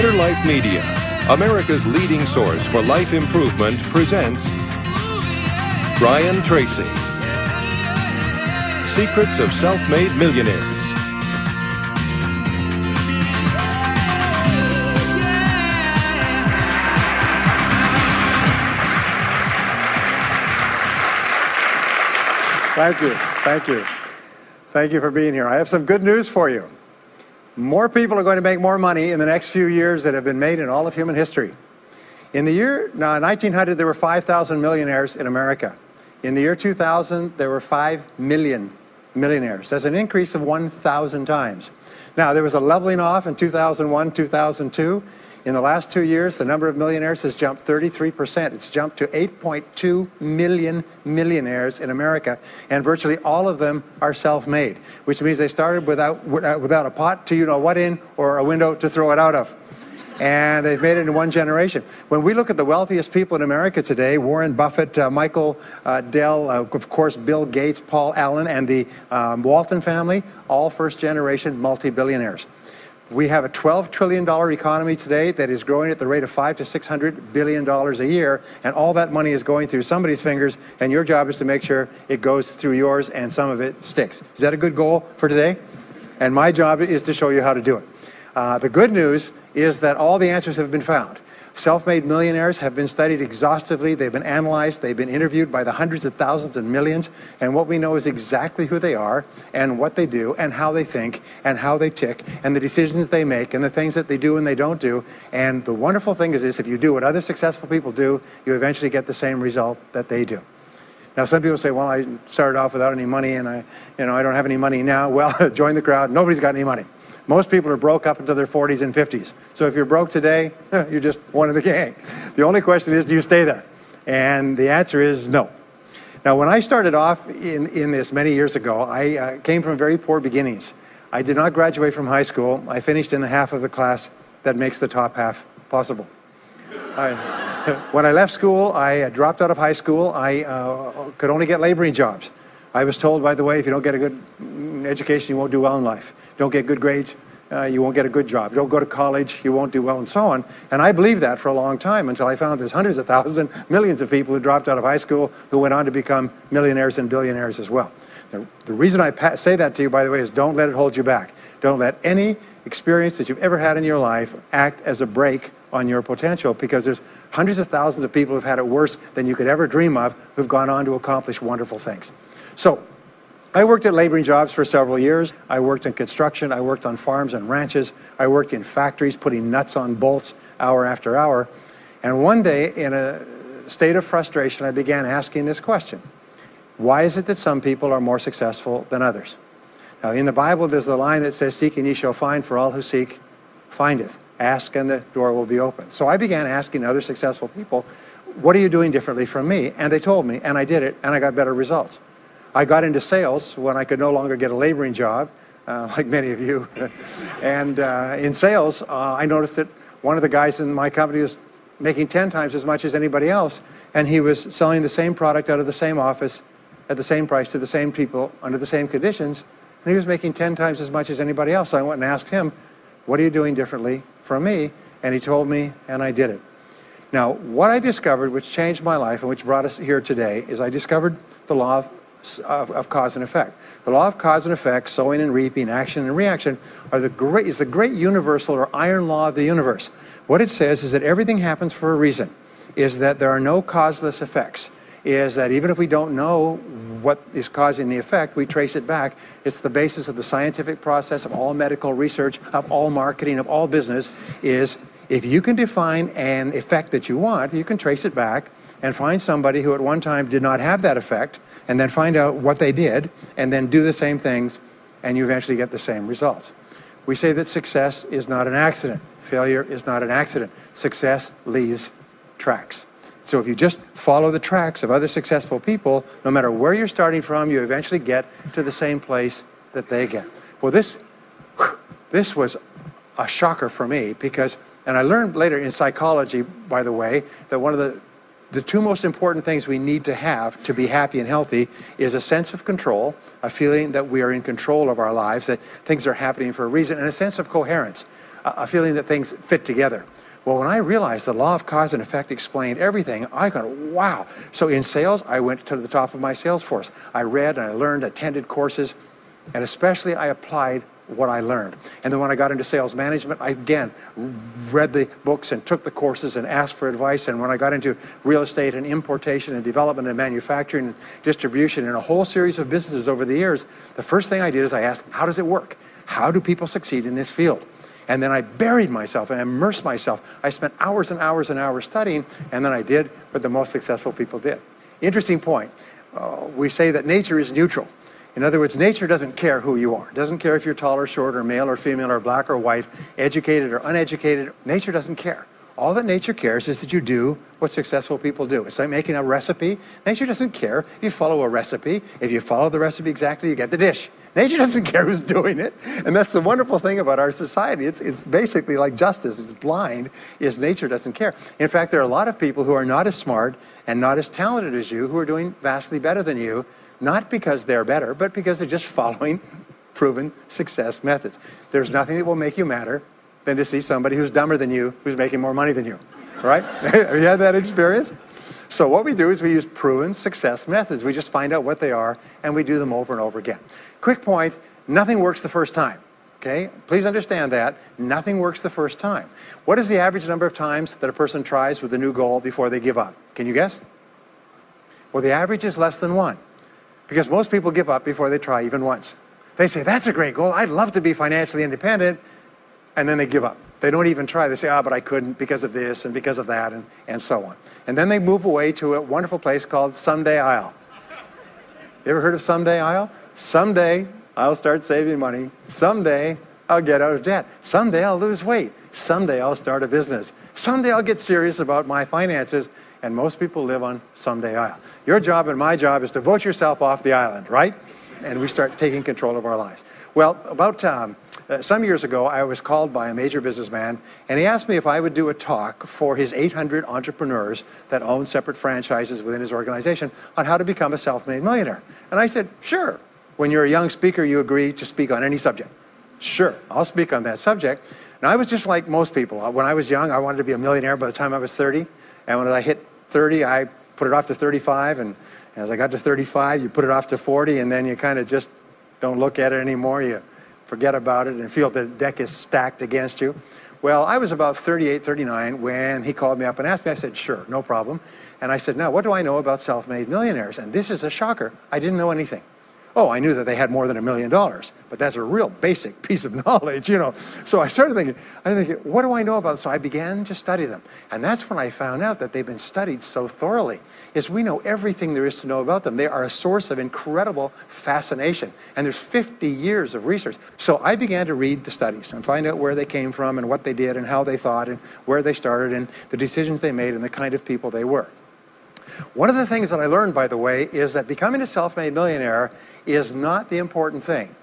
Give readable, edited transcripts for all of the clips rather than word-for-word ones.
Better Life Media, America's leading source for life improvement, presents Brian Tracy. Secrets of Self-Made Millionaires. Thank you. Thank you. Thank you for being here. I have some good news for you. More people are going to make more money in the next few years than have been made in all of human history. In the year 1900, there were 5,000 millionaires in America. In the year 2000, there were 5 million millionaires. That's an increase of 1,000 times. Now, there was a leveling off in 2001, 2002. In the last 2 years, the number of millionaires has jumped 33%. It's jumped to 8.2 million millionaires in America, and virtually all of them are self-made, which means they started without a pot to you-know-what in or a window to throw it out of. And they've made it in one generation. When we look at the wealthiest people in America today, Warren Buffett, Michael Dell, of course, Bill Gates, Paul Allen, and the Walton family, all first-generation multi-billionaires. We have a $12 trillion economy today that is growing at the rate of $500 to $600 billion a year, and all that money is going through somebody's fingers, and your job is to make sure it goes through yours and some of it sticks. Is that a good goal for today? And my job is to show you how to do it. The good news is that all the answers have been found. Self-made millionaires have been studied exhaustively. They've been analyzed. They've been interviewed by the hundreds of thousands and millions. And what we know is exactly who they are and what they do and how they think and how they tick and the decisions they make and the things that they do and they don't do. And the wonderful thing is this: if you do what other successful people do, you eventually get the same result that they do. Now, some people say, well, I started off without any money and I don't have any money now. Well, join the crowd. Nobody's got any money. Most people are broke up until their 40s and 50s. So if you're broke today, you're just one of the gang. The only question is, do you stay there? And the answer is no. Now, when I started off in this many years ago, I came from very poor beginnings. I did not graduate from high school. I finished in the half of the class that makes the top half possible. When I left school, I dropped out of high school. I could only get laboring jobs. I was told, by the way, if you don't get a good education, you won't do well in life. Don't get good grades, you won't get a good job. Don't go to college, you won't do well, and so on. And I believed that for a long time until I found there's hundreds of thousands, millions of people who dropped out of high school who went on to become millionaires and billionaires as well. The reason I say that to you, by the way, is don't let it hold you back. Don't let any experience that you've ever had in your life act as a brake on your potential, because there's hundreds of thousands of people who've had it worse than you could ever dream of, who've gone on to accomplish wonderful things. So, I worked at laboring jobs for several years. I worked in construction. I worked on farms and ranches. I worked in factories putting nuts on bolts hour after hour. And one day, in a state of frustration, I began asking this question: why is it that some people are more successful than others? Now, in the Bible, there's the line that says, "Seek and ye shall find, for all who seek findeth. Ask and the door will be open." So I began asking other successful people, what are you doing differently from me? And they told me, and I did it, and I got better results. I got into sales when I could no longer get a laboring job, like many of you. And in sales, I noticed that one of the guys in my company was making 10 times as much as anybody else, and he was selling the same product out of the same office at the same price to the same people under the same conditions, and he was making 10 times as much as anybody else. So I went and asked him, what are you doing differently from me? And he told me, and I did it. Now, what I discovered, which changed my life and which brought us here today, is I discovered the law of cause and effect. The law of cause and effect, sowing and reaping, action and reaction, is the great universal or iron law of the universe. What it says is that everything happens for a reason, is that there are no causeless effects, is that even if we don't know what is causing the effect, we trace it back. It's the basis of the scientific process, of all medical research, of all marketing, of all business, is if you can define an effect that you want, you can trace it back and find somebody who at one time did not have that effect, and then find out what they did, and then do the same things, and you eventually get the same results. We say that success is not an accident. Failure is not an accident. Success leaves tracks. So if you just follow the tracks of other successful people, no matter where you're starting from, you eventually get to the same place that they get. Well, this was a shocker for me, because, and I learned later in psychology, by the way, that one of the two most important things we need to have to be happy and healthy is a sense of control, a feeling that we are in control of our lives, that things are happening for a reason, and a sense of coherence. a feeling that things fit together. Well, when I realized the law of cause and effect explained everything, I got, wow. So in sales, I went to the top of my sales force. I read and I learned, attended courses, and especially I applied what I learned. And then when I got into sales management, I again read the books and took the courses and asked for advice. And when I got into real estate and importation and development and manufacturing and distribution and a whole series of businesses over the years, the first thing I did is I asked, how does it work? How do people succeed in this field? And then I buried myself and immersed myself. I spent hours and hours and hours studying, and then I did what the most successful people did. Interesting point. We say that nature is neutral. In other words, nature doesn't care who you are. It doesn't care if you're tall or short or male or female or black or white, educated or uneducated. Nature doesn't care. All that nature cares is that you do what successful people do. It's like making a recipe. Nature doesn't care if you follow a recipe. If you follow the recipe exactly, you get the dish. Nature doesn't care who's doing it. And that's the wonderful thing about our society. It's basically like justice. It's blind, is nature doesn't care. In fact, there are a lot of people who are not as smart and not as talented as you who are doing vastly better than you, not because they're better, but because they're just following proven success methods. There's nothing that will make you madder than to see somebody who's dumber than you, who's making more money than you, right? Have you had that experience? So what we do is we use proven success methods. We just find out what they are, and we do them over and over again. Quick point, nothing works the first time, okay? Please understand that. Nothing works the first time. What is the average number of times that a person tries with a new goal before they give up? Can you guess? Well, the average is less than 1, because most people give up before they try even once. They say, that's a great goal. I'd love to be financially independent, and then they give up. They don't even try. They say, but I couldn't because of this and because of that and so on. And then they move away to a wonderful place called Someday I'll. You ever heard of Someday I'll? Someday I'll start saving money. Someday I'll get out of debt. Someday I'll lose weight. Someday I'll start a business. Someday I'll get serious about my finances. And most people live on Someday I'll. Your job and my job is to vote yourself off the island, right? And we start taking control of our lives. Well, about some years ago, I was called by a major businessman, and he asked me if I would do a talk for his 800 entrepreneurs that own separate franchises within his organization on how to become a self-made millionaire. And I said, sure. When you're a young speaker, you agree to speak on any subject. Sure, I'll speak on that subject. Now, I was just like most people. When I was young, I wanted to be a millionaire by the time I was 30. And when I hit 30, I put it off to 35. And as I got to 35, you put it off to 40, and then you kind of just don't look at it anymore. You forget about it and feel the deck is stacked against you. Well, I was about 38, 39 when he called me up and asked me. I said, sure, no problem. And I said, now, what do I know about self-made millionaires? And this is a shocker. I didn't know anything. Oh, I knew that they had more than $1 million, but that's a real basic piece of knowledge, you know. So I started thinking, what do I know about them? So I began to study them. And that's when I found out that they've been studied so thoroughly, is we know everything there is to know about them. They are a source of incredible fascination. And there's 50 years of research. So I began to read the studies and find out where they came from and what they did and how they thought and where they started and the decisions they made and the kind of people they were. One of the things that I learned, by the way, is that becoming a self-made millionaire is not the important thing.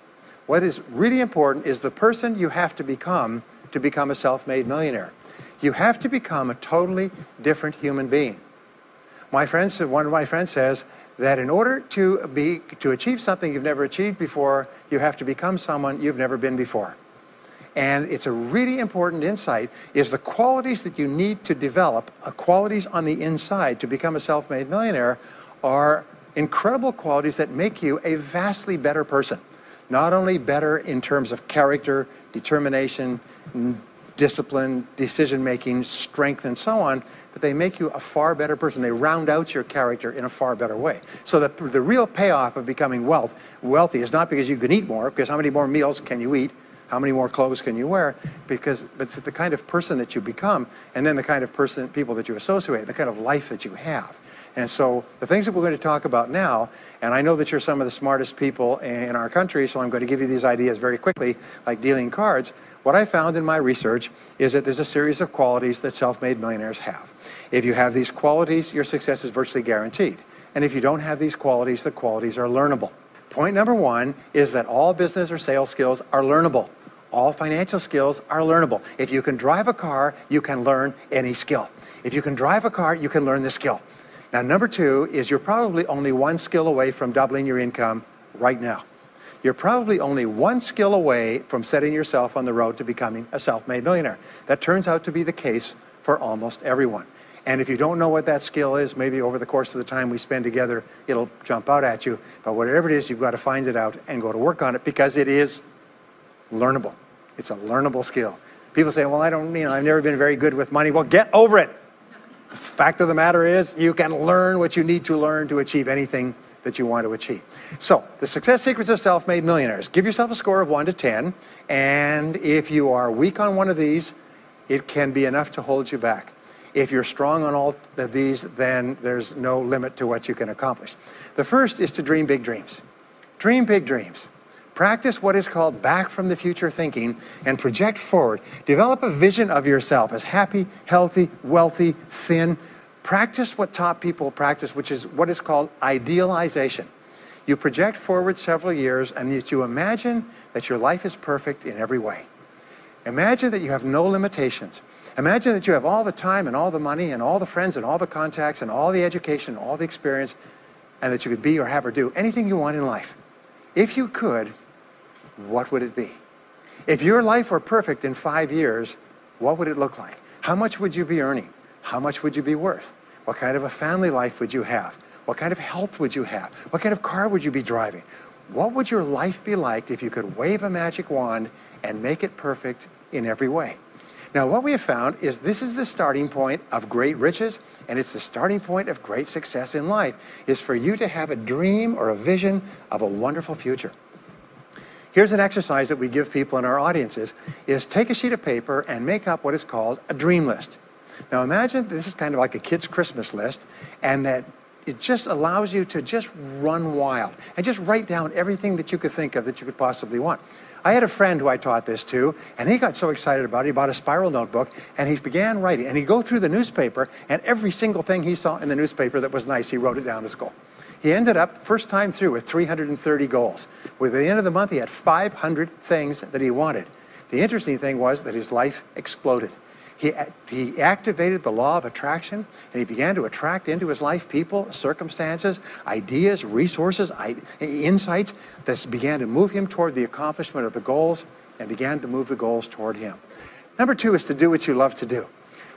What is really important is the person you have to become a self-made millionaire. You have to become a totally different human being. One of my friends says that in order to achieve something you've never achieved before, you have to become someone you've never been before. And it's a really important insight, is the qualities that you need to develop, qualities on the inside to become a self-made millionaire, are incredible qualities that make you a vastly better person. Not only better in terms of character, determination, discipline, decision-making, strength, and so on, but they make you a far better person. They round out your character in a far better way. So the real payoff of becoming wealthy is not because you can eat more, because how many more meals can you eat? How many more clothes can you wear? But it's the kind of person that you become, and then the kind of people that you associate, the kind of life that you have. And so the things that we're going to talk about now, and I know that you're some of the smartest people in our country, so I'm going to give you these ideas very quickly, like dealing cards. What I found in my research is that there's a series of qualities that self-made millionaires have. If you have these qualities, your success is virtually guaranteed. And if you don't have these qualities, the qualities are learnable. Point number one is that all business or sales skills are learnable. All financial skills are learnable. If you can drive a car, you can learn any skill. If you can drive a car, you can learn the skill. Now, number two is you're probably only one skill away from doubling your income right now. you're probably only one skill away from setting yourself on the road to becoming a self-made millionaire. That turns out to be the case for almost everyone. And if you don't know what that skill is, maybe over the course of the time we spend together, it'll jump out at you. But whatever it is, you've got to find it out and go to work on it, because it is learnable. It's a learnable skill. People say, well, I've never been very good with money. Well, get over it. The fact of the matter is, you can learn what you need to learn to achieve anything that you want to achieve. So, the success secrets of self-made millionaires. Give yourself a score of 1 to 10, and if you are weak on one of these, it can be enough to hold you back. If you're strong on all of these, then there's no limit to what you can accomplish. The first is to dream big dreams. Dream big dreams. Practice what is called back from the future thinking and project forward. Develop a vision of yourself as happy, healthy, wealthy, thin. Practice what top people practice, which is what is called idealization. You project forward several years and that you imagine that your life is perfect in every way. Imagine that you have no limitations. Imagine that you have all the time and all the money and all the friends and all the contacts and all the education and all the experience, and that you could be or have or do anything you want in life. If you could, what would it be? If your life were perfect in 5 years, what would it look like? How much would you be earning? How much would you be worth? What kind of a family life would you have? What kind of health would you have? What kind of car would you be driving? What would your life be like if you could wave a magic wand and make it perfect in every way? Now, what we have found is this is the starting point of great riches, and it's the starting point of great success in life, is for you to have a dream or a vision of a wonderful future. Here's an exercise that we give people in our audiences, is take a sheet of paper and make up what is called a dream list. Now imagine this is kind of like a kid's Christmas list, and that it just allows you to just run wild and just write down everything that you could think of that you could possibly want. I had a friend who I taught this to, and he got so excited about it, he bought a spiral notebook, and he began writing. And he'd go through the newspaper, and every single thing he saw in the newspaper that was nice, he wrote it down as a goal. He ended up, first time through, with 330 goals. By the end of the month, he had 500 things that he wanted. The interesting thing was that his life exploded. He activated the law of attraction, and he began to attract into his life people, circumstances, ideas, resources, insights that began to move him toward the accomplishment of the goals and began to move the goals toward him. Number 2 is to do what you love to do.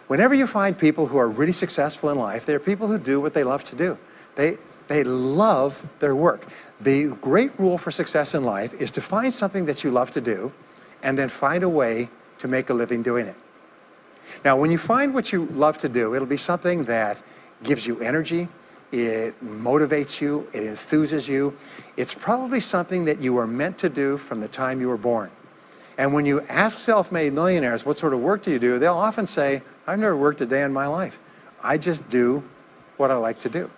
Whenever you find people who are really successful in life, they're people who do what they love to do. They love their work. The great rule for success in life is to find something that you love to do and then find a way to make a living doing it. Now, when you find what you love to do, it'll be something that gives you energy, it motivates you, it enthuses you. It's probably something that you were meant to do from the time you were born. And when you ask self-made millionaires, what sort of work do you do? They'll often say, I've never worked a day in my life. I just do what I like to do.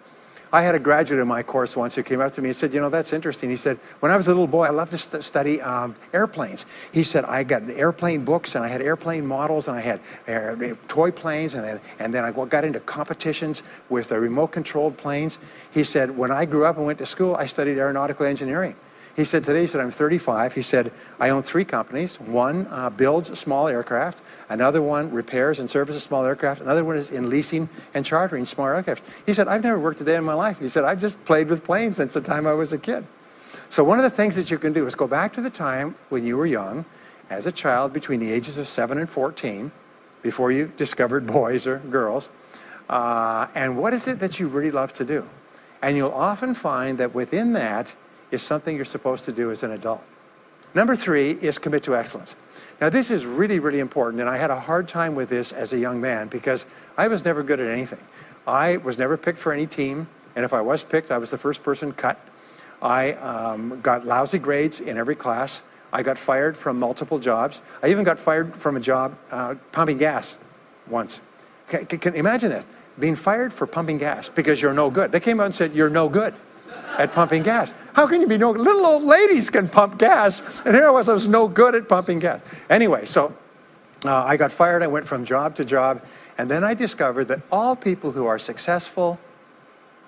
I had a graduate in my course once who came up to me and said, you know, that's interesting. He said, when I was a little boy, I loved to study airplanes. He said, I got airplane books, and I had airplane models, and I had toy planes, and then I got into competitions with remote-controlled planes. He said, when I grew up and went to school, I studied aeronautical engineering. He said, today, he said, I'm 35. He said, I own 3 companies. One builds small aircraft. Another one repairs and services small aircraft. Another one is in leasing and chartering small aircraft. He said, I've never worked a day in my life. He said, I've just played with planes since the time I was a kid. So one of the things that you can do is go back to the time when you were young, as a child between the ages of 7 and 14, before you discovered boys or girls, and what is it that you really love to do? And you'll often find that within that is something you're supposed to do as an adult. Number 3 is commit to excellence. Now this is really, really important, and I had a hard time with this as a young man because I was never good at anything. I was never picked for any team, and if I was picked, I was the first person cut. I got lousy grades in every class. I got fired from multiple jobs. I even got fired from a job pumping gas once. Can you imagine that? Being fired for pumping gas because you're no good. They came out and said, you're no good at pumping gas. How can you be no good? Little old ladies can pump gas, and here I was no good at pumping gas. Anyway, so I got fired. I went from job to job, and then I discovered that all people who are successful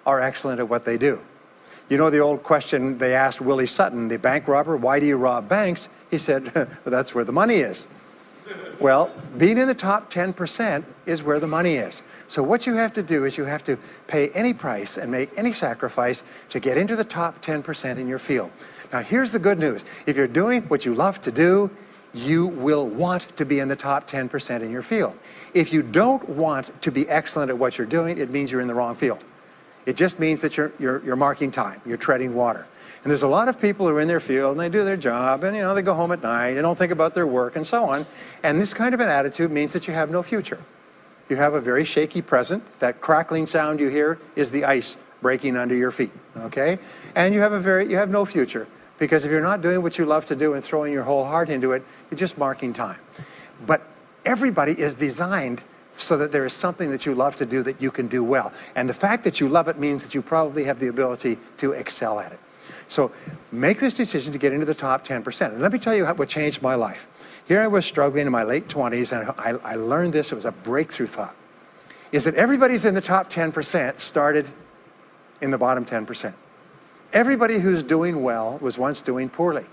are excellent at what they do. You know the old question they asked Willie Sutton, the bank robber, why do you rob banks? He said, well, that's where the money is. Well, being in the top 10% is where the money is. So what you have to do is you have to pay any price and make any sacrifice to get into the top 10% in your field. Now, here's the good news. If you're doing what you love to do, you will want to be in the top 10% in your field. If you don't want to be excellent at what you're doing, it means you're in the wrong field. It just means that you're marking time, you're treading water. And there's a lot of people who are in their field and they do their job and they go home at night and don't think about their work and so on. And this kind of an attitude means that you have no future. You have a very shaky present. That crackling sound you hear is the ice breaking under your feet, okay? And you have no future, because if you're not doing what you love to do and throwing your whole heart into it, you're just marking time. But everybody is designed so that there is something that you love to do that you can do well. And the fact that you love it means that you probably have the ability to excel at it. So make this decision to get into the top 10%. And let me tell you what changed my life. Here I was struggling in my late 20s, and I learned this. It was a breakthrough thought. Is that everybody's in the top 10% started in the bottom 10%. Everybody who's doing well was once doing poorly.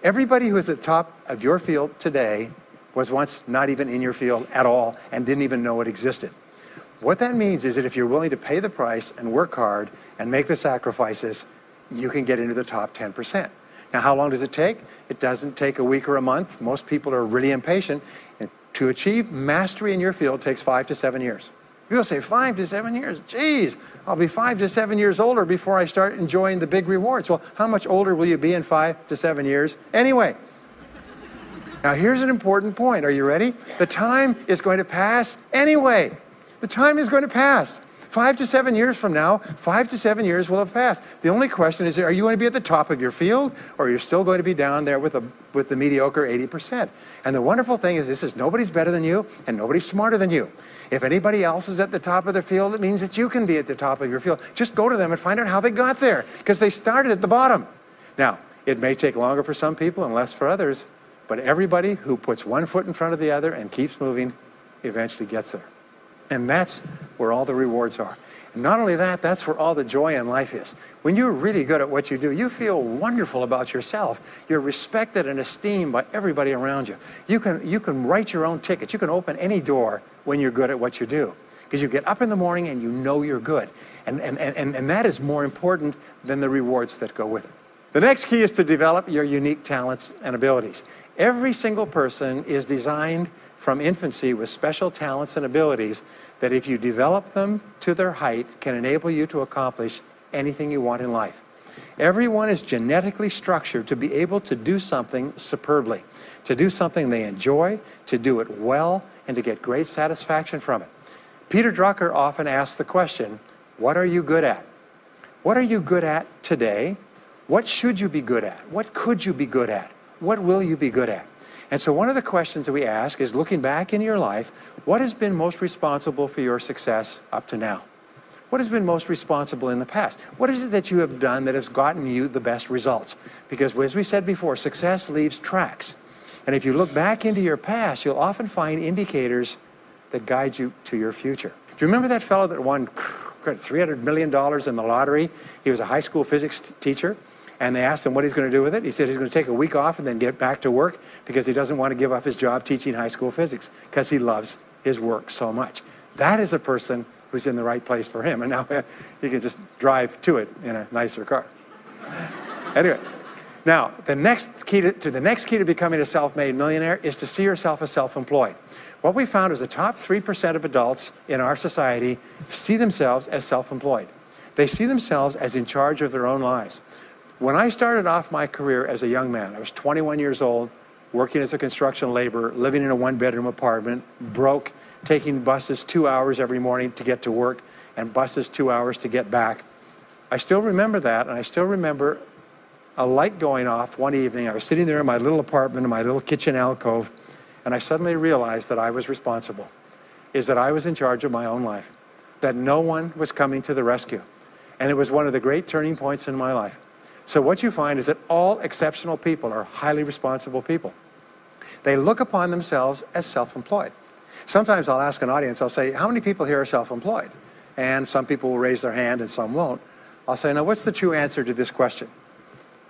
Everybody who is at the top of your field today was once not even in your field at all and didn't even know it existed. What that means is that if you're willing to pay the price and work hard and make the sacrifices, you can get into the top 10%. Now, how long does it take? It doesn't take a week or a month. Most people are really impatient. And to achieve mastery in your field takes 5 to 7 years. People say 5 to 7 years. Geez, I'll be 5 to 7 years older before I start enjoying the big rewards. Well, how much older will you be in 5 to 7 years anyway? Now, here's an important point. Are you ready? The time is going to pass anyway. The time is going to pass. 5 to 7 years from now, 5 to 7 years will have passed. The only question is, are you going to be at the top of your field, or you're still going to be down there with the mediocre 80%? And the wonderful thing is this is nobody's better than you, and nobody's smarter than you. If anybody else is at the top of their field, it means that you can be at the top of your field. Just go to them and find out how they got there, because they started at the bottom. Now, it may take longer for some people and less for others, but everybody who puts one foot in front of the other and keeps moving eventually gets there. And that's where all the rewards are. And not only that, that's where all the joy in life is. When you're really good at what you do, you feel wonderful about yourself. You're respected and esteemed by everybody around you. You can write your own ticket. You can open any door when you're good at what you do. Because you get up in the morning and you know you're good. And that is more important than the rewards that go with it. The next key is to develop your unique talents and abilities. Every single person is designed from infancy with special talents and abilities that, if you develop them to their height, can enable you to accomplish anything you want in life. Everyone is genetically structured to be able to do something superbly, to do something they enjoy, to do it well, and to get great satisfaction from it. Peter Drucker often asks the question, what are you good at? What are you good at today? What should you be good at? What could you be good at? What will you be good at? And so one of the questions that we ask is, looking back in your life, what has been most responsible for your success up to now? What has been most responsible in the past? What is it that you have done that has gotten you the best results? Because as we said before, success leaves tracks. And if you look back into your past, you'll often find indicators that guide you to your future. Do you remember that fellow that won $300 million in the lottery? He was a high school physics teacher. And they asked him what he's going to do with it. He said he's going to take a week off and then get back to work, because he doesn't want to give up his job teaching high school physics, because he loves his work so much. That is a person who's in the right place for him. And now he can just drive to it in a nicer car. Anyway, now the next key to becoming a self-made millionaire is to see yourself as self-employed. What we found is the top 3% of adults in our society see themselves as self-employed. They see themselves as in charge of their own lives. When I started off my career as a young man, I was 21 years old, working as a construction laborer, living in a one-bedroom apartment, broke, taking buses 2 hours every morning to get to work, and buses 2 hours to get back. I still remember that, and I still remember a light going off one evening. I was sitting there in my little apartment, in my little kitchen alcove, and I suddenly realized that I was responsible, that I was in charge of my own life, that no one was coming to the rescue. And it was one of the great turning points in my life. So what you find is that all exceptional people are highly responsible people. They look upon themselves as self-employed. Sometimes I'll ask an audience, I'll say, how many people here are self-employed? And some people will raise their hand and some won't. I'll say, now what's the true answer to this question?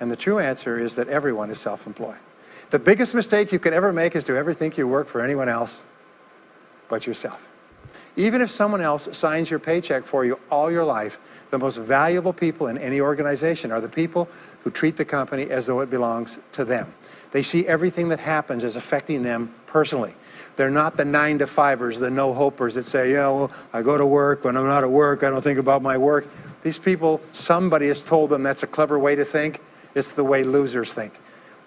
And the true answer is that everyone is self-employed. The biggest mistake you could ever make is to ever think you work for anyone else but yourself. Even if someone else signs your paycheck for you all your life, The most valuable people in any organization are the people who treat the company as though it belongs to them. They see everything that happens as affecting them personally. They're not the 9-to-5ers, the no-hopers that say, yeah, well, I go to work. When I'm not at work, I don't think about my work. These people, somebody has told them that's a clever way to think. It's the way losers think.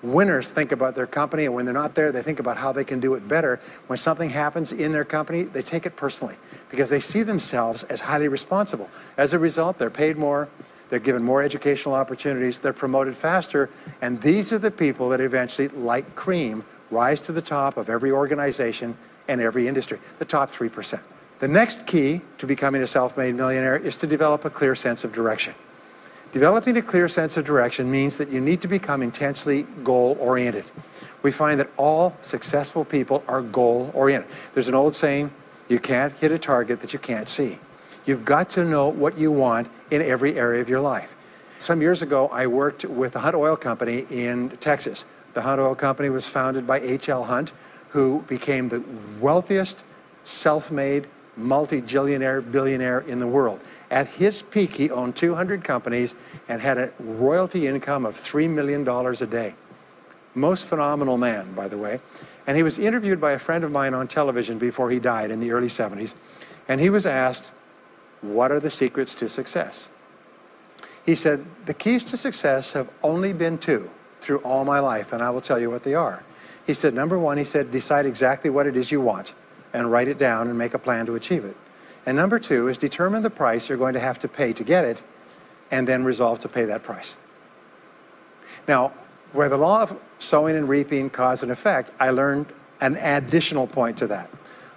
Winners think about their company, and when they're not there, they think about how they can do it better. When something happens in their company, they take it personally because they see themselves as highly responsible. As a result, they're paid more, they're given more educational opportunities, they're promoted faster, and these are the people that eventually, like cream, rise to the top of every organization and every industry, the top 3%. The next key to becoming a self-made millionaire is to develop a clear sense of direction. Developing a clear sense of direction means that you need to become intensely goal-oriented. We find that all successful people are goal-oriented. There's an old saying, you can't hit a target that you can't see. You've got to know what you want in every area of your life. Some years ago, I worked with the Hunt Oil Company in Texas. The Hunt Oil Company was founded by H.L. Hunt, who became the wealthiest, self-made, multi-billionaire in the world. At his peak, he owned 200 companies and had a royalty income of $3 million a day. Most phenomenal man, by the way. And he was interviewed by a friend of mine on television before he died in the early 70s. And he was asked, what are the secrets to success? He said, the keys to success have only been two through all my life, and I will tell you what they are. He said, number one, he said, decide exactly what it is you want and write it down and make a plan to achieve it. And number two is determine the price you're going to have to pay to get it and then resolve to pay that price. Now, where the law of sowing and reaping cause and effect, I learned an additional point to that.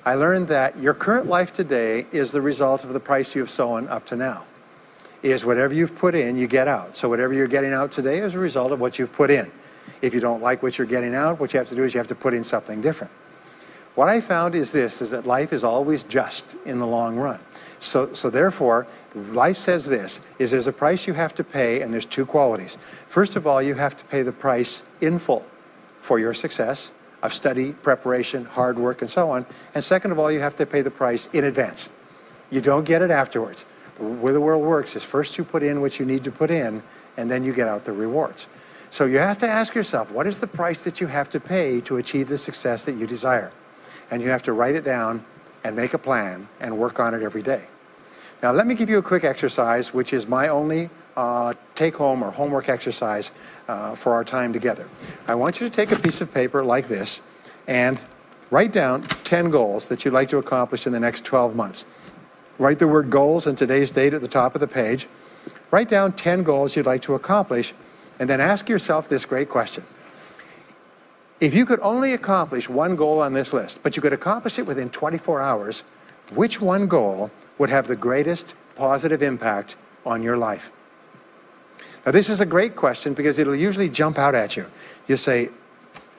I learned that your current life today is the result of the price you've sown up to now. Is whatever you've put in, you get out. So whatever you're getting out today is a result of what you've put in. If you don't like what you're getting out, what you have to do is you have to put in something different. What I found is this, is that life is always just in the long run. So therefore, life says this, is there's a price you have to pay, and there's two qualities. First of all, you have to pay the price in full for your success of study, preparation, hard work, and so on. And second of all, you have to pay the price in advance. You don't get it afterwards. The way the world works is first you put in what you need to put in, and then you get out the rewards. So you have to ask yourself, what is the price that you have to pay to achieve the success that you desire? And you have to write it down and make a plan and work on it every day. Now let me give you a quick exercise, which is my only take-home or homework exercise for our time together. I want you to take a piece of paper like this and write down 10 goals that you'd like to accomplish in the next 12 months. Write the word goals and today's date at the top of the page. Write down 10 goals you'd like to accomplish, and then ask yourself this great question. If you could only accomplish one goal on this list, but you could accomplish it within 24 hours, which one goal would have the greatest positive impact on your life? Now this is a great question because it'll usually jump out at you. You say,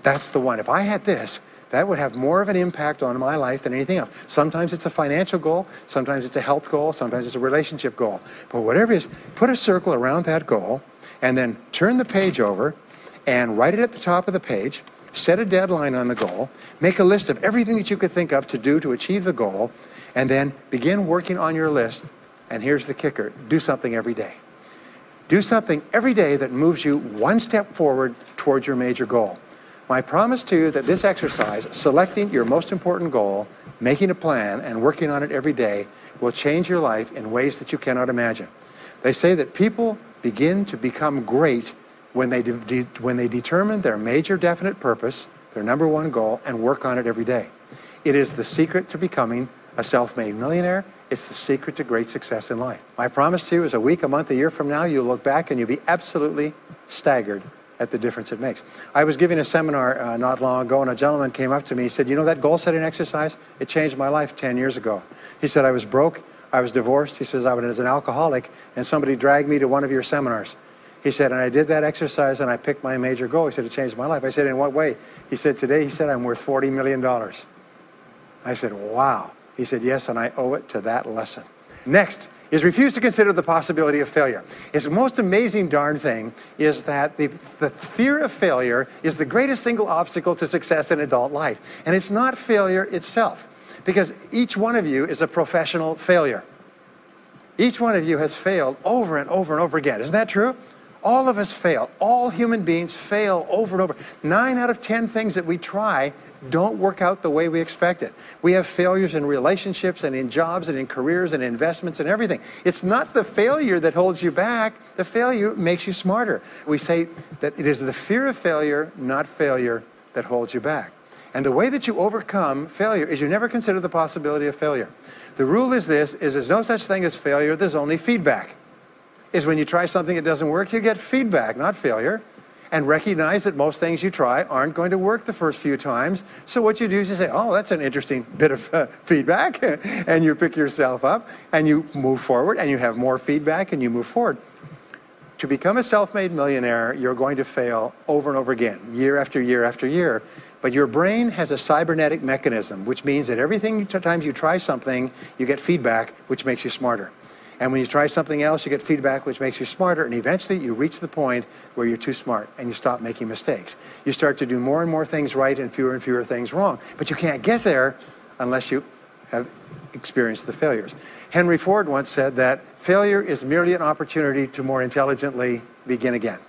that's the one. If I had this, that would have more of an impact on my life than anything else. Sometimes it's a financial goal, sometimes it's a health goal, sometimes it's a relationship goal. But whatever it is, put a circle around that goal and then turn the page over and write it at the top of the page, set a deadline on the goal, make a list of everything that you could think of to do to achieve the goal, and then begin working on your list. And here's the kicker, do something every day. Do something every day that moves you one step forward towards your major goal. My promise to you that this exercise, selecting your most important goal, making a plan, and working on it every day, will change your life in ways that you cannot imagine. They say that people begin to become great when they determine their major definite purpose, their number one goal, and work on it every day. It is the secret to becoming a self-made millionaire. It's the secret to great success in life. My promise to you is a week, a month, a year from now, you'll look back and you'll be absolutely staggered at the difference it makes. I was giving a seminar not long ago, and a gentleman came up to me. He said, you know that goal-setting exercise? It changed my life 10 years ago. He said, I was broke, I was divorced. He says, I was an alcoholic, and somebody dragged me to one of your seminars. He said, and I did that exercise, and I picked my major goal. He said, it changed my life. I said, in what way? He said, today, he said, I'm worth $40 million. I said, wow. He said, yes, and I owe it to that lesson. Next is refuse to consider the possibility of failure. It's the most amazing darn thing is that the fear of failure is the greatest single obstacle to success in adult life. And it's not failure itself, because each one of you is a professional failure. Each one of you has failed over and over and over again. Isn't that true? All of us fail. All human beings fail over and over. 9 out of 10 things that we try don't work out the way we expected. We have failures in relationships and in jobs and in careers and investments and everything. It's not the failure that holds you back. The failure makes you smarter. We say that it is the fear of failure, not failure, that holds you back. And the way that you overcome failure is you never consider the possibility of failure. The rule is this, is there's no such thing as failure, there's only feedback. Is when you try something that doesn't work, you get feedback, not failure. And recognize that most things you try aren't going to work the first few times. So what you do is you say, oh, that's an interesting bit of feedback. And you pick yourself up and you move forward and you have more feedback and you move forward. To become a self-made millionaire, you're going to fail over and over again, year after year after year. But your brain has a cybernetic mechanism, which means that every time you try something, you get feedback, which makes you smarter. And when you try something else, you get feedback, which makes you smarter. And eventually, you reach the point where you're too smart and you stop making mistakes. You start to do more and more things right and fewer things wrong. But you can't get there unless you have experienced the failures. Henry Ford once said that failure is merely an opportunity to more intelligently begin again.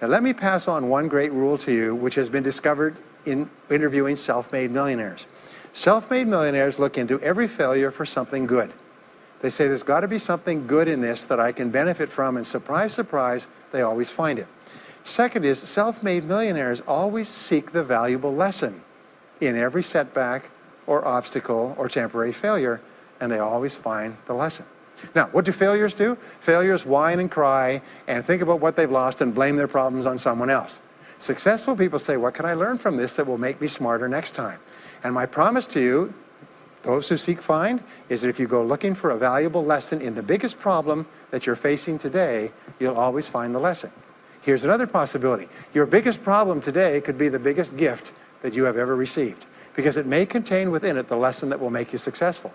Now, let me pass on one great rule to you, which has been discovered in interviewing self-made millionaires. Self-made millionaires look into every failure for something good. They say, there's got to be something good in this that I can benefit from, and surprise, surprise, they always find it. Second is, self-made millionaires always seek the valuable lesson in every setback or obstacle or temporary failure, and they always find the lesson. Now, what do failures do? Failures whine and cry and think about what they've lost and blame their problems on someone else. Successful people say, what can I learn from this that will make me smarter next time? And my promise to you, those who seek find, is that if you go looking for a valuable lesson in the biggest problem that you're facing today, you'll always find the lesson. Here's another possibility. Your biggest problem today could be the biggest gift that you have ever received, because it may contain within it the lesson that will make you successful.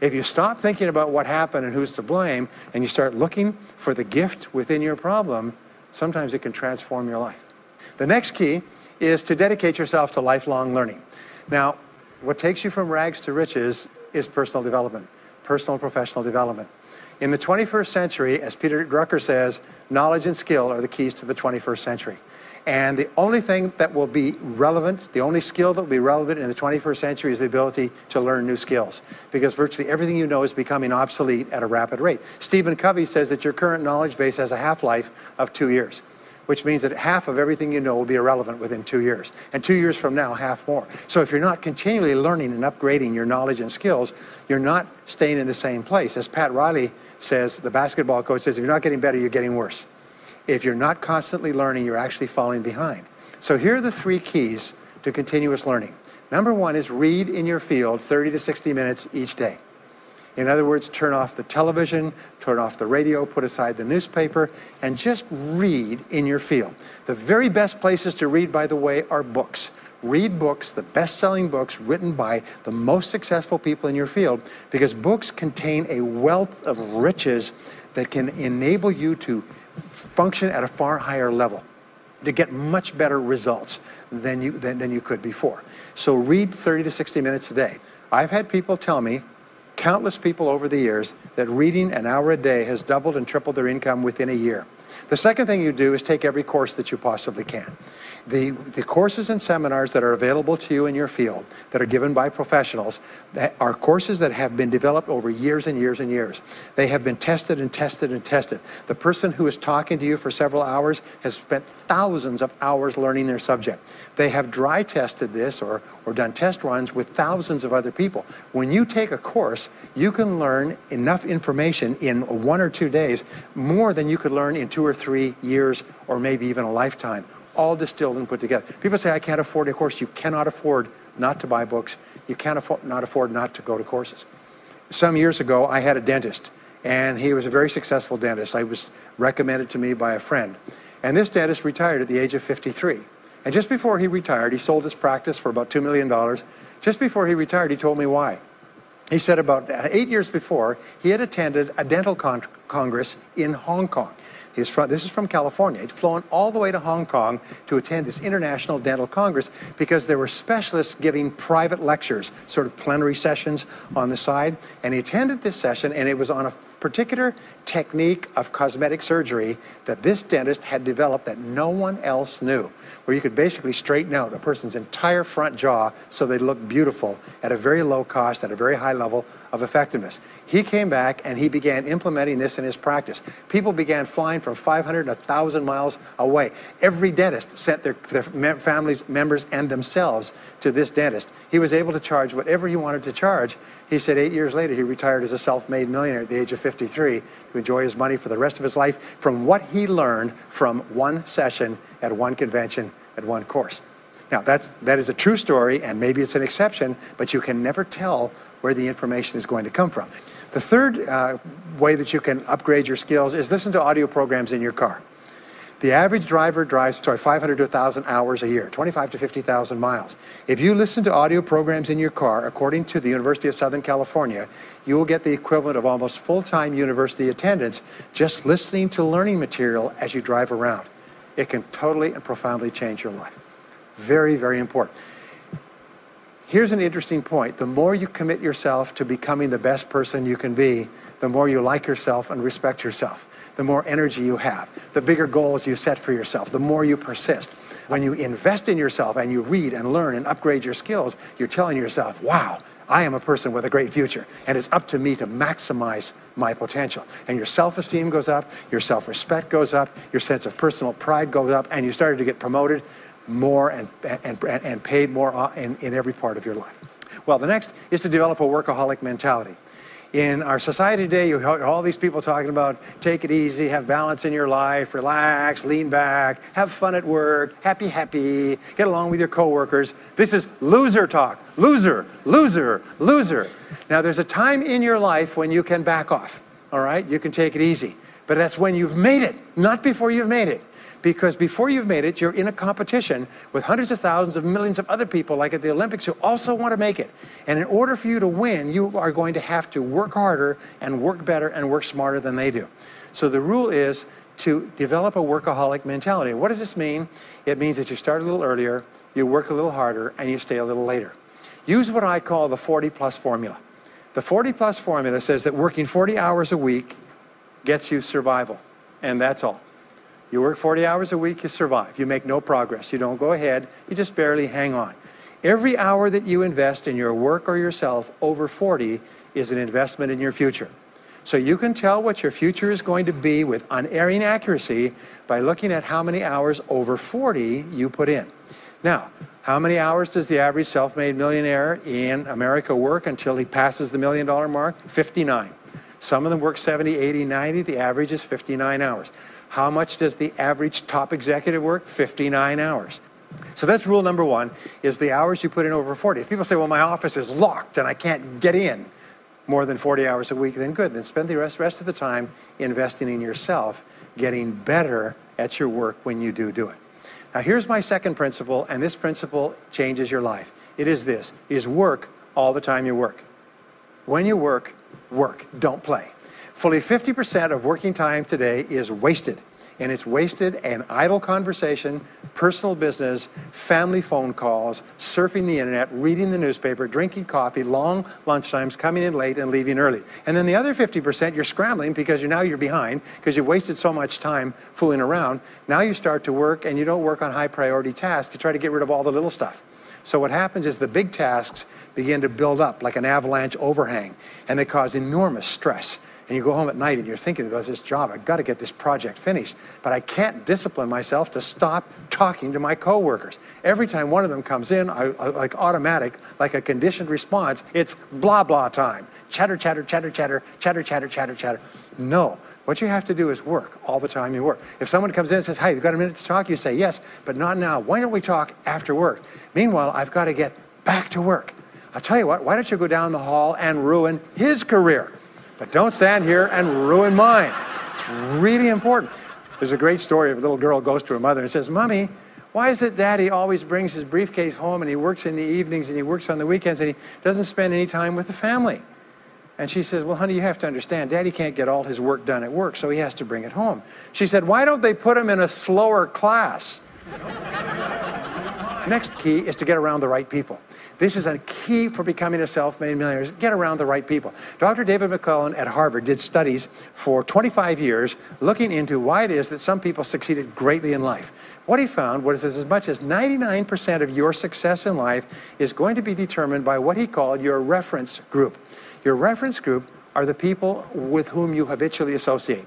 If you stop thinking about what happened and who's to blame, and you start looking for the gift within your problem, sometimes it can transform your life. The next key is to dedicate yourself to lifelong learning. Now, what takes you from rags to riches is personal development, personal and professional development. In the 21st century, as Peter Drucker says, knowledge and skill are the keys to the 21st century. And the only thing that will be relevant, the only skill that will be relevant in the 21st century is the ability to learn new skills, because virtually everything you know is becoming obsolete at a rapid rate. Stephen Covey says that your current knowledge base has a half-life of 2 years, which means that half of everything you know will be irrelevant within 2 years. And 2 years from now, half more. So if you're not continually learning and upgrading your knowledge and skills, you're not staying in the same place. As Pat Riley says, the basketball coach says, if you're not getting better, you're getting worse. If you're not constantly learning, you're actually falling behind. So here are the 3 keys to continuous learning. Number 1 is read in your field 30 to 60 minutes each day. In other words, turn off the television, turn off the radio, put aside the newspaper, and just read in your field. The very best places to read, by the way, are books. Read books, the best-selling books written by the most successful people in your field, because books contain a wealth of riches that can enable you to function at a far higher level, to get much better results than you could before. So read 30 to 60 minutes a day. I've had people tell me, countless people over the years, that reading an hour a day has doubled and tripled their income within a year. The second thing you do is take every course that you possibly can. The courses and seminars that are available to you in your field that are given by professionals that are courses that have been developed over years and years and years. They have been tested and tested and tested. The person who is talking to you for several hours has spent thousands of hours learning their subject. They have dry tested this or done test runs with thousands of other people. When you take a course, you can learn enough information in 1 or 2 days, more than you could learn in 2 or 3 years or maybe even a lifetime, all distilled and put together. People say, I can't afford a course. You cannot afford not to buy books. You can't afford not to go to courses. Some years ago, I had a dentist, and he was a very successful dentist. I was recommended to me by a friend. And this dentist retired at the age of 53. And just before he retired, he sold his practice for about $2 million. Just before he retired, he told me why. He said about 8 years before, he had attended a dental congress in Hong Kong. This is from California. He'd flown all the way to Hong Kong to attend this international dental congress because there were specialists giving private lectures, sort of plenary sessions on the side. And he attended this session, and it was on a particular technique of cosmetic surgery that this dentist had developed that no one else knew, where you could basically straighten out a person's entire front jaw so they look beautiful at a very low cost, at a very high level of effectiveness. He came back and he began implementing this in his practice. People began flying from 500 and 1,000 miles away. Every dentist sent their families, members, and themselves to this dentist. He was able to charge whatever he wanted to charge. He said 8 years later, he retired as a self-made millionaire at the age of 53 to enjoy his money for the rest of his life from what he learned from one session at one convention at one course. Now, that is a true story, and maybe it's an exception, but you can never tell where the information is going to come from. The third way that you can upgrade your skills is listen to audio programs in your car. The average driver drives 500 to 1,000 hours a year, 25 to 50,000 miles. If you listen to audio programs in your car, according to the University of Southern California, you will get the equivalent of almost full-time university attendance just listening to learning material as you drive around. It can totally and profoundly change your life. Very, very important. Here's an interesting point. The more you commit yourself to becoming the best person you can be, the more you like yourself and respect yourself. The more energy you have, the bigger goals you set for yourself, the more you persist. When you invest in yourself and you read and learn and upgrade your skills, you're telling yourself, wow, I am a person with a great future, and it's up to me to maximize my potential. And your self-esteem goes up, your self-respect goes up, your sense of personal pride goes up, and you started to get promoted more and paid more in every part of your life. Well, the next is to develop a workaholic mentality. In our society today, you hear all these people talking about take it easy, have balance in your life, relax, lean back, have fun at work, happy, get along with your coworkers. This is loser talk. Loser, loser, loser. Now, there's a time in your life when you can back off, all right? You can take it easy. But that's when you've made it, not before you've made it. Because before you've made it, you're in a competition with hundreds of thousands of millions of other people, like at the Olympics, who also want to make it. And in order for you to win, you are going to have to work harder and work better and work smarter than they do. So the rule is to develop a workaholic mentality. What does this mean? It means that you start a little earlier, you work a little harder, and you stay a little later. Use what I call the 40-plus formula. The 40-plus formula says that working 40 hours a week gets you survival, and that's all. You work 40 hours a week, you survive. You make no progress. You don't go ahead. You just barely hang on. Every hour that you invest in your work or yourself over 40 is an investment in your future. So you can tell what your future is going to be with unerring accuracy by looking at how many hours over 40 you put in. Now, how many hours does the average self-made millionaire in America work until he passes the $1 million mark? 59. Some of them work 70, 80, 90. The average is 59 hours. How much does the average top executive work? 59 hours. So that's rule number one, is the hours you put in over 40. If people say, well, my office is locked and I can't get in more than 40 hours a week, then good. Then spend the rest of the time investing in yourself, getting better at your work when you do it. Now, here's my second principle, and this principle changes your life. It is this, is work all the time you work. When you work, work, don't play. Fully 50% of working time today is wasted. And it's wasted in idle conversation, personal business, family phone calls, surfing the internet, reading the newspaper, drinking coffee, long lunchtimes, coming in late and leaving early. And then the other 50%, you're scrambling because you're behind because you wasted so much time fooling around. Now you start to work and you don't work on high priority tasks. You try to get rid of all the little stuff. So what happens is the big tasks begin to build up like an avalanche overhang, and they cause enormous stress. And you go home at night and you're thinking about this job, I've got to get this project finished, but I can't discipline myself to stop talking to my coworkers. Every time one of them comes in, like automatic, like a conditioned response, it's blah, blah time. Chatter, chatter, chatter, chatter, chatter, chatter, chatter, chatter. No, what you have to do is work all the time you work. If someone comes in and says, hey, you've got a minute to talk, you say, yes, but not now. Why don't we talk after work? Meanwhile, I've got to get back to work. I'll tell you what, why don't you go down the hall and ruin his career? But don't stand here and ruin mine. It's really important. There's a great story of a little girl goes to her mother and says, Mommy, why is it Daddy always brings his briefcase home and he works in the evenings and he works on the weekends and he doesn't spend any time with the family? And she says, well, honey, you have to understand, Daddy can't get all his work done at work, so he has to bring it home. She said, why don't they put him in a slower class? Next key is to get around the right people. This is a key for becoming a self-made millionaire, is get around the right people. Dr. David McClellan at Harvard did studies for 25 years looking into why it is that some people succeeded greatly in life. What he found was as much as 99% of your success in life is going to be determined by what he called your reference group. Your reference group are the people with whom you habitually associate.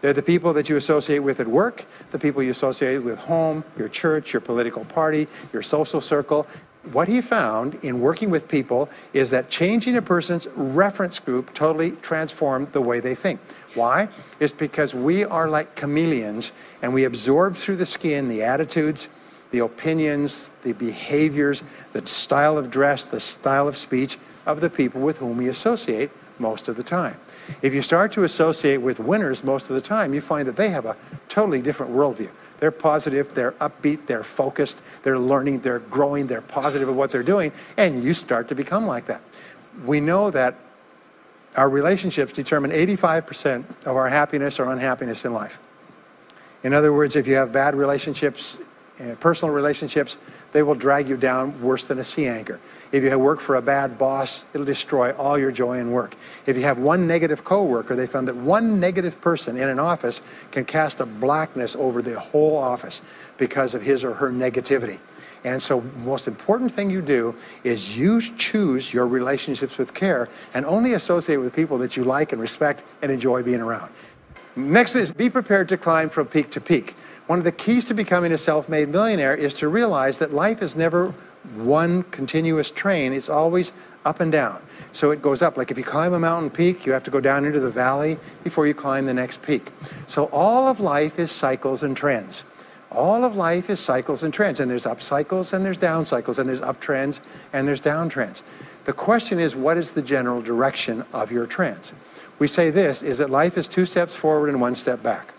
They're the people that you associate with at work, the people you associate with home, your church, your political party, your social circle. What he found in working with people is that changing a person's reference group totally transformed the way they think. Why? It's because we are like chameleons and we absorb through the skin the attitudes, the opinions, the behaviors, the style of dress, the style of speech of the people with whom we associate most of the time. If you start to associate with winners most of the time, you find that they have a totally different worldview. They're positive, they're upbeat, they're focused, they're learning, they're growing, they're positive of what they're doing, and you start to become like that. We know that our relationships determine 85% of our happiness or unhappiness in life. In other words, if you have bad relationships, personal relationships, they will drag you down worse than a sea anchor. If you work for a bad boss, it'll destroy all your joy in work. If you have one negative coworker, they found that one negative person in an office can cast a blackness over the whole office because of his or her negativity. And so the most important thing you do is you choose your relationships with care and only associate with people that you like and respect and enjoy being around. Next is be prepared to climb from peak to peak. One of the keys to becoming a self-made millionaire is to realize that life is never one continuous train. It's always up and down. So it goes up. Like if you climb a mountain peak, you have to go down into the valley before you climb the next peak. So all of life is cycles and trends. All of life is cycles and trends. And there's up cycles and there's down cycles and there's up trends and there's down trends. The question is, what is the general direction of your trends? We say this, is that life is 2 steps forward and 1 step back.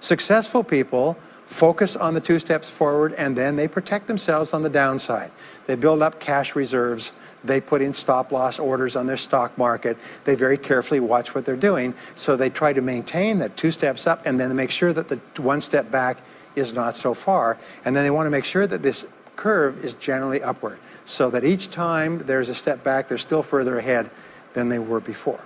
Successful people focus on the 2 steps forward and then they protect themselves on the downside. They build up cash reserves. They put in stop loss orders on their stock market. They very carefully watch what they're doing. So they try to maintain that 2 steps up and then they make sure that the 1 step back is not so far. And then they want to make sure that this curve is generally upward so that each time there's a step back, they're still further ahead than they were before.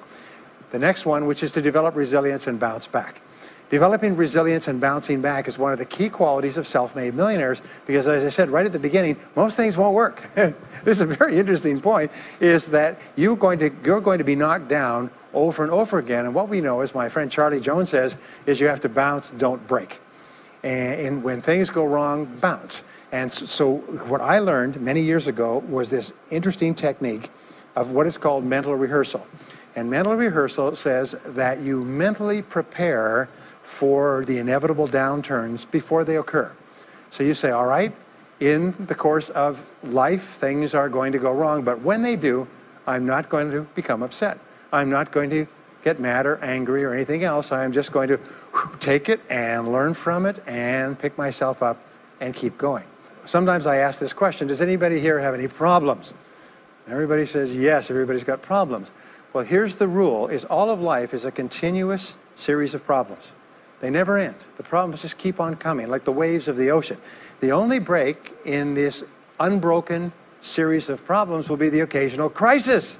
The next one, which is to develop resilience and bounce back. Developing resilience and bouncing back is one of the key qualities of self-made millionaires because, as I said right at the beginning, most things won't work. This is a very interesting point, is that you're going to be knocked down over and over again. And what we know, as my friend Charlie Jones says, is you have to bounce, don't break. And when things go wrong, bounce. And so what I learned many years ago was this interesting technique of what is called mental rehearsal. And mental rehearsal says that you mentally prepare for the inevitable downturns before they occur. So you say, all right, in the course of life, things are going to go wrong, but when they do, I'm not going to become upset. I'm not going to get mad or angry or anything else. I'm just going to take it and learn from it and pick myself up and keep going. Sometimes I ask this question, does anybody here have any problems? Everybody says, yes, everybody's got problems. Well, here's the rule, is all of life is a continuous series of problems. They never end. The problems just keep on coming, like the waves of the ocean. The only break in this unbroken series of problems will be the occasional crisis.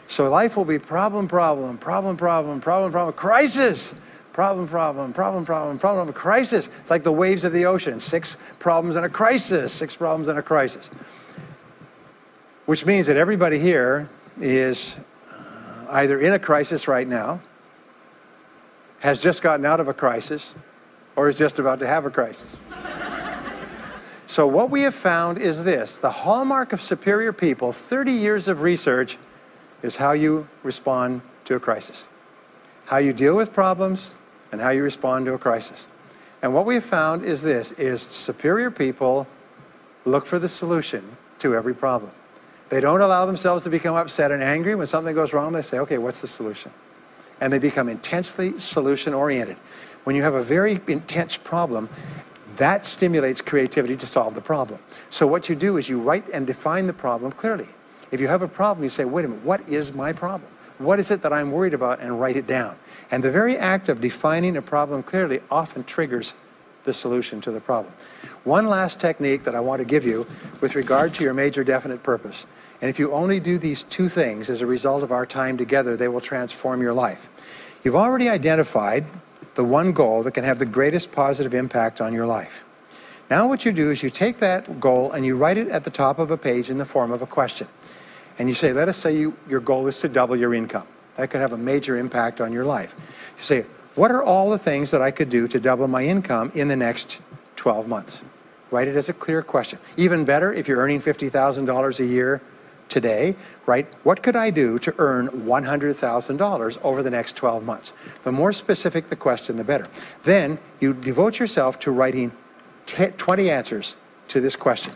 So life will be problem, problem, problem, problem, problem, problem, crisis. Problem, problem, problem, problem, problem, crisis. It's like the waves of the ocean. 6 problems and a crisis. 6 problems and a crisis. Which means that everybody here is either in a crisis right now, has just gotten out of a crisis, or is just about to have a crisis. So what we have found is this: the hallmark of superior people, 30 years of research, is how you respond to a crisis. How you deal with problems and how you respond to a crisis. And what we have found is this, is superior people look for the solution to every problem. They don't allow themselves to become upset and angry. When something goes wrong, they say, okay, what's the solution? And they become intensely solution-oriented. When you have a very intense problem, that stimulates creativity to solve the problem. So what you do is you write and define the problem clearly. If you have a problem, you say, wait a minute, what is my problem? What is it that I'm worried about? And write it down. And the very act of defining a problem clearly often triggers the solution to the problem. One last technique that I want to give you with regard to your major definite purpose. And if you only do these two things as a result of our time together, they will transform your life. You've already identified the one goal that can have the greatest positive impact on your life. Now what you do is you take that goal and you write it at the top of a page in the form of a question. And you say, let us say your goal is to double your income. That could have a major impact on your life. You say, what are all the things that I could do to double my income in the next 12 months? Write it as a clear question. Even better, if you're earning $50,000 a year today, write, what could I do to earn $100,000 over the next 12 months? The more specific the question, the better. Then you devote yourself to writing 20 answers to this question.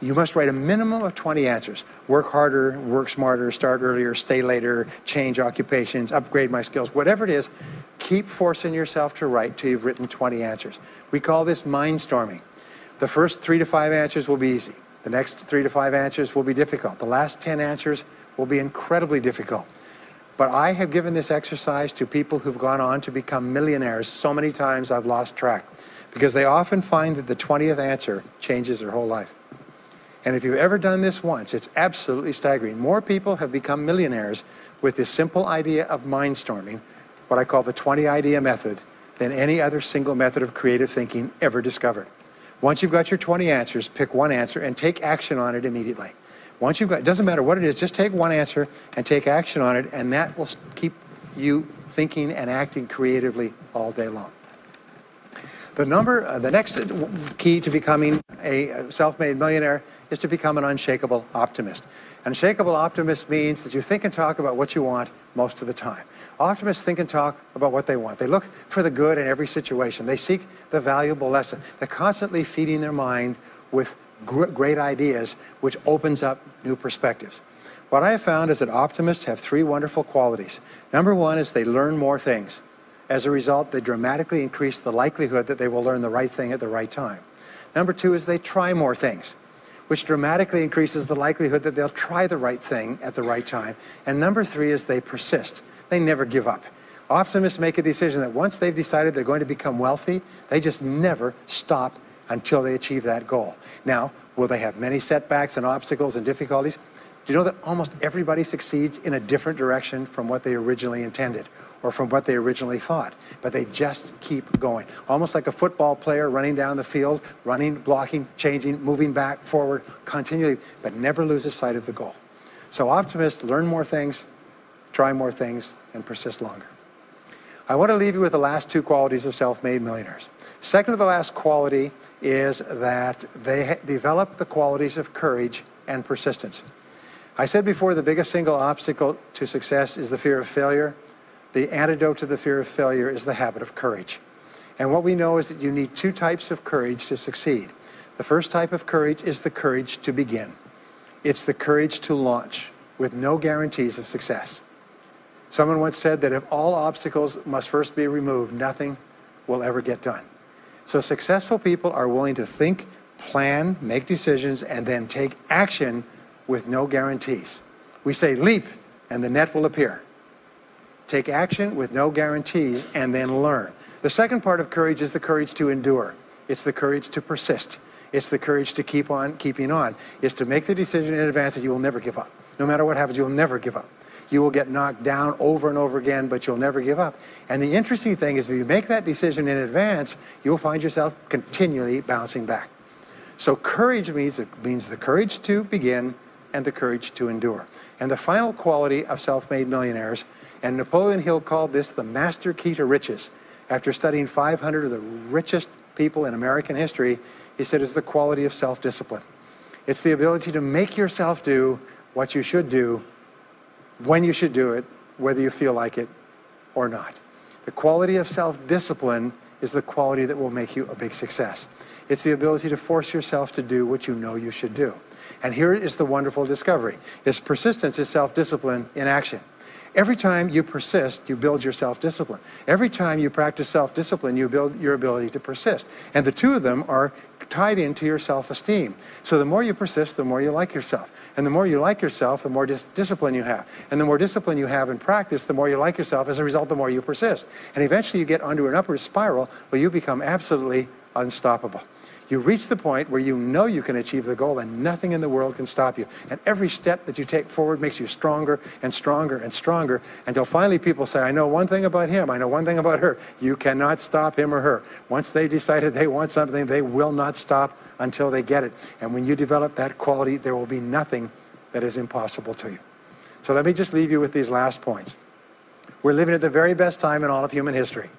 You must write a minimum of 20 answers. Work harder, work smarter, start earlier, stay later, change occupations, upgrade my skills, whatever it is, keep forcing yourself to write till you've written 20 answers. We call this mindstorming. The first 3 to 5 answers will be easy. The next 3 to 5 answers will be difficult. The last 10 answers will be incredibly difficult. But I have given this exercise to people who've gone on to become millionaires so many times I've lost track, because they often find that the 20th answer changes their whole life. And if you've ever done this once, it's absolutely staggering. More people have become millionaires with this simple idea of mindstorming, what I call the 20 idea method, than any other single method of creative thinking ever discovered. Once you've got your 20 answers, pick one answer and take action on it immediately. Once you've got, it doesn't matter what it is, just take one answer and take action on it, and that will keep you thinking and acting creatively all day long. The next key to becoming a self-made millionaire is to become an unshakable optimist. An unshakable optimist means that you think and talk about what you want most of the time. Optimists think and talk about what they want. They look for the good in every situation. They seek the valuable lesson. They're constantly feeding their mind with great ideas, which opens up new perspectives. What I have found is that optimists have 3 wonderful qualities. Number 1 is they learn more things. As a result, they dramatically increase the likelihood that they will learn the right thing at the right time. Number 2 is they try more things, which dramatically increases the likelihood that they'll try the right thing at the right time. And number 3 is they persist. They never give up. Optimists make a decision that once they've decided they're going to become wealthy, they just never stop until they achieve that goal. Now, will they have many setbacks and obstacles and difficulties? Do you know that almost everybody succeeds in a different direction from what they originally intended or from what they originally thought? But they just keep going. Almost like a football player running down the field, running, blocking, changing, moving back, forward, continually, but never loses sight of the goal. So optimists learn more things, try more things, and persist longer. I want to leave you with the last 2 qualities of self-made millionaires. Second to the last quality is that they develop the qualities of courage and persistence. I said before, the biggest single obstacle to success is the fear of failure. The antidote to the fear of failure is the habit of courage. And what we know is that you need 2 types of courage to succeed. The first type of courage is the courage to begin. It's the courage to launch with no guarantees of success. Someone once said that if all obstacles must first be removed, nothing will ever get done. So successful people are willing to think, plan, make decisions, and then take action with no guarantees. We say leap and the net will appear. Take action with no guarantees and then learn. The second part of courage is the courage to endure. It's the courage to persist. It's the courage to keep on keeping on. It's to make the decision in advance that you will never give up. No matter what happens, you will never give up. You will get knocked down over and over again, but you'll never give up. And the interesting thing is if you make that decision in advance, you'll find yourself continually bouncing back. So courage means the courage to begin and the courage to endure. And the final quality of self-made millionaires, and Napoleon Hill called this the master key to riches. After studying 500 of the richest people in American history, he said it's the quality of self-discipline. It's the ability to make yourself do what you should do, when you should do it, whether you feel like it or not. The quality of self-discipline is the quality that will make you a big success. It's the ability to force yourself to do what you know you should do. And here is the wonderful discovery. Is persistence is self-discipline in action. Every time you persist, you build your self-discipline. Every time you practice self-discipline, you build your ability to persist. And the 2 of them are tied into your self-esteem. So the more you persist, the more you like yourself. And the more you like yourself, the more discipline you have. And the more discipline you have in practice, the more you like yourself. As a result, the more you persist. And eventually you get onto an upward spiral where you become absolutely unstoppable. You reach the point where you know you can achieve the goal and nothing in the world can stop you. And every step that you take forward makes you stronger and stronger and stronger until finally people say, I know one thing about him, I know one thing about her. You cannot stop him or her. Once they decided they want something, they will not stop until they get it. And when you develop that quality, there will be nothing that is impossible to you. So let me just leave you with these last points. We're living at the very best time in all of human history.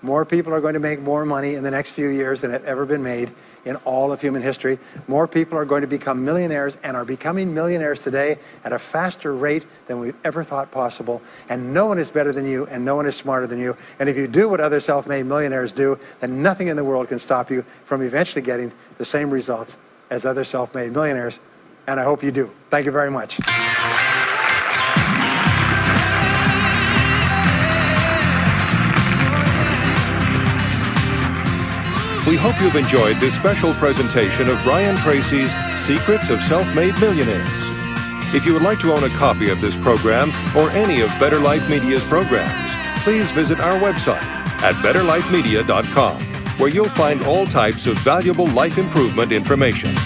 More people are going to make more money in the next few years than have ever been made in all of human history. More people are going to become millionaires and are becoming millionaires today at a faster rate than we've ever thought possible. And no one is better than you and no one is smarter than you. And if you do what other self-made millionaires do, then nothing in the world can stop you from eventually getting the same results as other self-made millionaires. And I hope you do. Thank you very much. We hope you've enjoyed this special presentation of Brian Tracy's Secrets of Self-Made Millionaires. If you would like to own a copy of this program or any of Better Life Media's programs, please visit our website at betterlifemedia.com, where you'll find all types of valuable life improvement information.